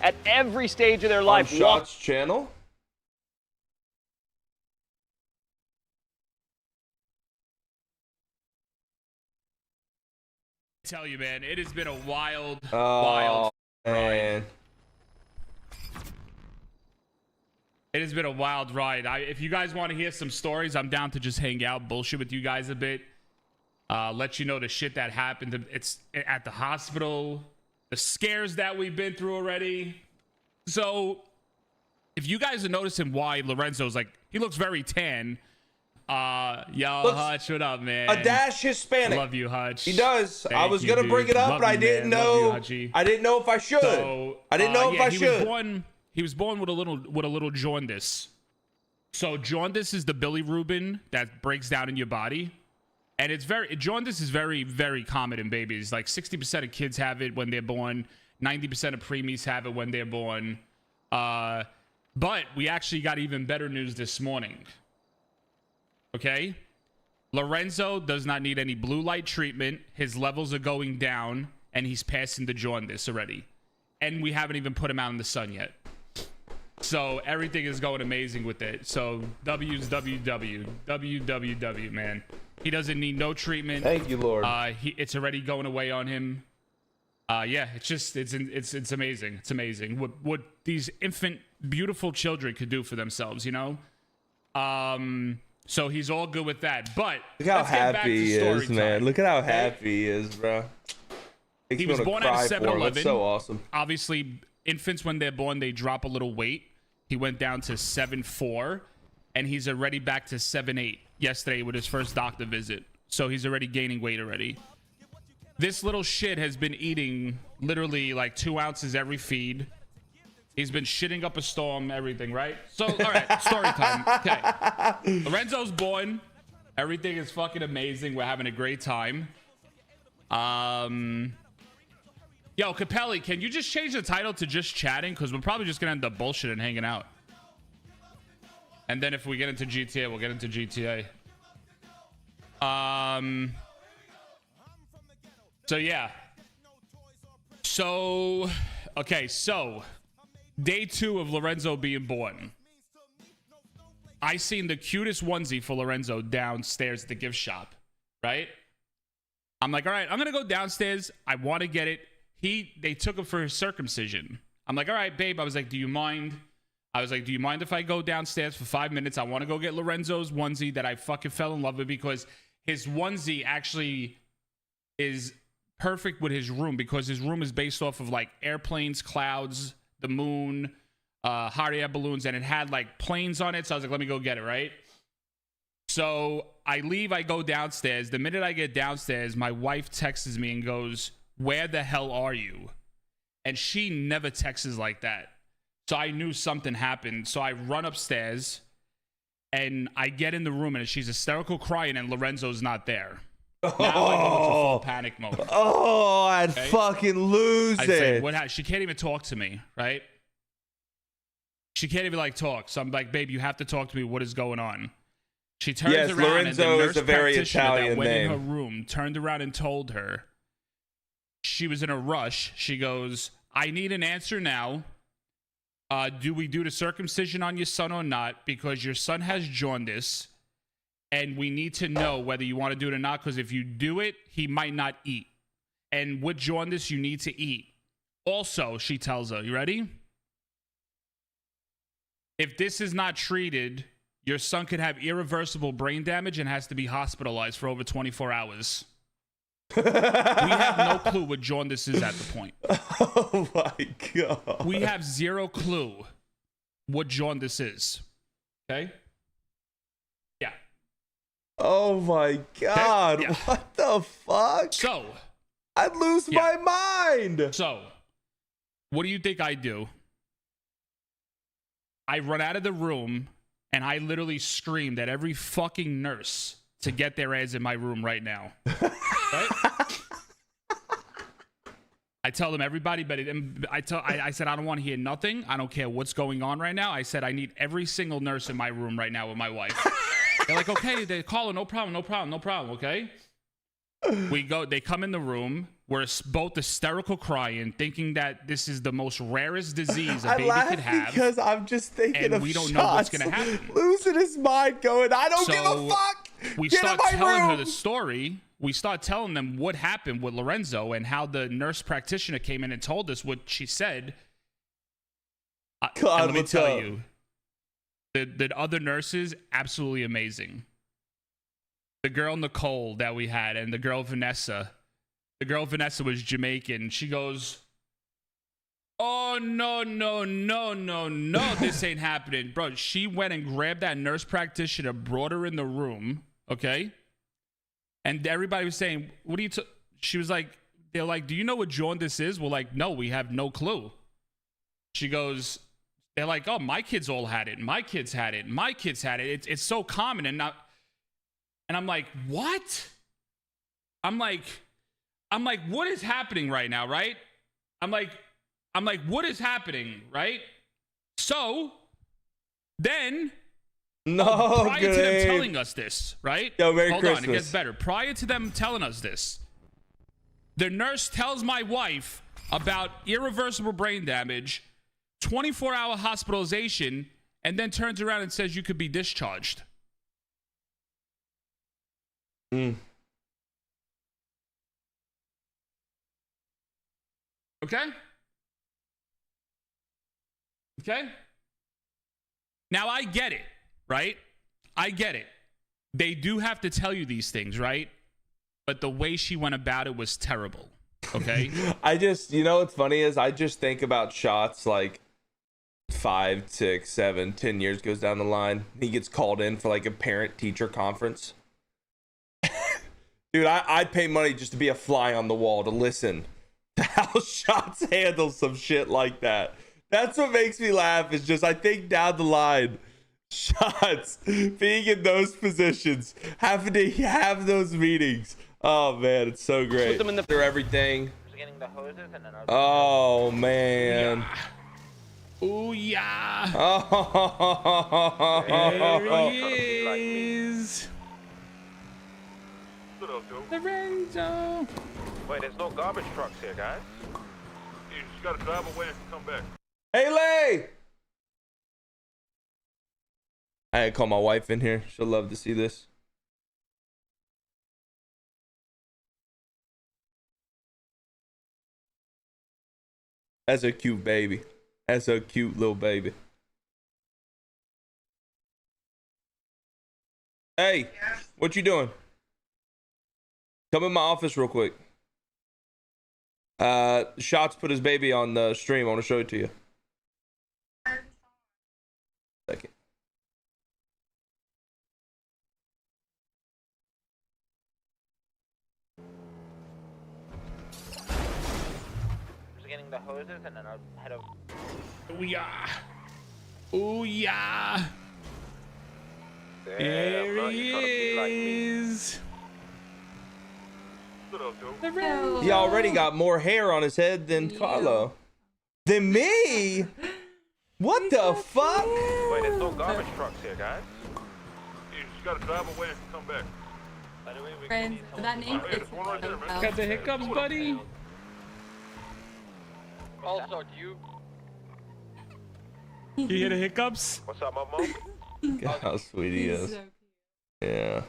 at every stage of their On life. Shotz channel? Tell you, man, it has been a wild Man. ride. It has been a wild ride. If you guys want to hear some stories, I'm down to just hang out, bullshit with you guys a bit, let you know the shit that happened. It's at the hospital, the scares that we've been through already. So if you guys are noticing why Lorenzo's like, he looks very tan. Yo, Hutch, what up, man? A dash Hispanic. I love you, Hutch. He does. Thank I was you, gonna dude. bring it up, Love but I you, didn't man. know. Love you, Hutchie. I didn't know if I should. So, I didn't know if I should. He was born with a little jaundice. So jaundice is the bilirubin that breaks down in your body, and jaundice is very, very common in babies. Like 60% of kids have it when they're born. 90% of preemies have it when they're born. But we actually got even better news this morning. Okay, Lorenzo does not need any blue light treatment. His levels are going down, and he's passing the jaundice already. And we haven't even put him out in the sun yet. So everything is going amazing with it. So W's WWW, man. He doesn't need no treatment. Thank you, Lord. It's already going away on him. Yeah, it's amazing. It's amazing what these infant beautiful children could do for themselves, you know. So he's all good with that. But look how happy he is, man. Look at how happy he is, bro. He was born at 7-11. That's so awesome. Obviously, infants when they're born, they drop a little weight. He went down to 7'4", and he's already back to 7'8" yesterday with his first doctor visit. So he's already gaining weight already. This little shit has been eating literally like 2 ounces every feed. He's been shitting up a storm, everything, right? So, all right, story time. Okay. Lorenzo's born. Everything is fucking amazing. We're having a great time. Yo, Capelli, can you just change the title to just chatting? Because we're probably just going to end up bullshit and hanging out. And then if we get into GTA, we'll get into GTA. So, yeah. So, okay, so day 2 of Lorenzo being born. I seen the cutest onesie for Lorenzo downstairs at the gift shop, right? I'm like, all right, I'm going to go downstairs. I want to get it. They took him for his circumcision. I'm like, all right, babe. I was like, do you mind? I was like, do you mind if I go downstairs for 5 minutes? I want to go get Lorenzo's onesie that I fucking fell in love with, because his onesie actually is perfect with his room, because his room is based off of like airplanes, clouds, the moon, hot air balloons, and it had like planes on it. So I was like, let me go get it, right? So I leave, I go downstairs. The minute I get downstairs, my wife texts me and goes, where the hell are you? And she never texts like that. So I knew something happened. So I run upstairs and I get in the room and she's hysterical crying and Lorenzo's not there. Now I go into full panic mode. Oh, I'd fucking lose it. Say, she can't even talk to me, right? She can't even like talk. So I'm like, babe, you have to talk to me. What is going on? She turns around Lorenzo and the nurse is a very practitioner Italian that went name. in her room turned around and told her. She was in a rush. She goes, I need an answer now. Do we do the circumcision on your son or not? Because your son has jaundice. And we need to know whether you want to do it or not. Because if you do it, he might not eat. And with jaundice, you need to eat. Also, she tells her, you ready? If this is not treated, your son could have irreversible brain damage and has to be hospitalized for over 24 hours. We have no clue what jaundice is at the point. Oh my God. We have zero clue what jaundice is. Okay? Yeah. Oh my God. Yeah. What the fuck? So, I'd lose my mind. So, what do you think I do? I run out of the room and I literally screamed at every fucking nurse to get their ass in my room right now. Right? I tell them everybody, but I said, I don't want to hear nothing. I don't care what's going on right now. I said, I need every single nurse in my room right now with my wife. They're like, okay, they're calling, no problem, okay? They come in the room. We're both hysterical crying, thinking that this is the most rarest disease a I baby laugh could have. because I'm just thinking and of we don't know what's Shotz gonna happen. losing his mind, going, I don't give a fuck. We Get start in my telling her room. the story. We start telling them what happened with Lorenzo and how the nurse practitioner came in and told us what she said. God, and let me what's tell up? you, the other nurses, absolutely amazing. The girl Nicole that we had and the girl Vanessa. The girl Vanessa was Jamaican. She goes, oh, no, this ain't happening. Bro, she went and grabbed that nurse practitioner, brought her in the room, okay? And everybody was saying, what are you... She was like, they're like, do you know what jaundice is? We're like, no, we have no clue. She goes, they're like, oh, my kids all had it. My kids had it. My kids had it. It's so common. And I'm like, what? I'm like, what is happening right now, right? I'm like, what is happening, right? So then, prior to them telling us this, right? Yo, Merry Hold Christmas. on, it gets better. Prior to them telling us this, the nurse tells my wife about irreversible brain damage, 24-hour hospitalization, and then turns around and says you could be discharged. Okay? Okay? Now, I get it, right? I get it. They do have to tell you these things, right? But the way she went about it was terrible, okay? I just, you know what's funny is I just think about Shotz like 5, 6, 7, 10 years goes down the line. He gets called in for like a parent-teacher conference. Dude, I'd pay money just to be a fly on the wall to listen to how Shotz handles some shit like that. That's what makes me laugh, is just I think down the line, Shotz being in those positions, having to have those meetings. Oh man, it's so great. Put them in the everything. Oh man. Oh yeah. Oh. There he is. Lorenzo. Wait, there's no garbage trucks here, guys. You just gotta drive away and come back. Hey, Lay! I had to call my wife in here. She'll love to see this. That's a cute baby. That's a cute little baby. Hey, what you doing? Come in my office real quick. Shotz put his baby on the stream. I want to show it to you. Second. Just getting the hoses and then I'll head over. Oh yeah. Oh yeah. Damn, There he is. He already got more hair on his head than Carlo. Than me? What the fuck? Wait, there's no garbage trucks here, guys. You just gotta drive away and come back. Friends, that name Hey, there's one right there, man. Got the hiccups, buddy. Also, do you... You hear the hiccups? What's up, my mom? Look at how sweet he is. Yeah.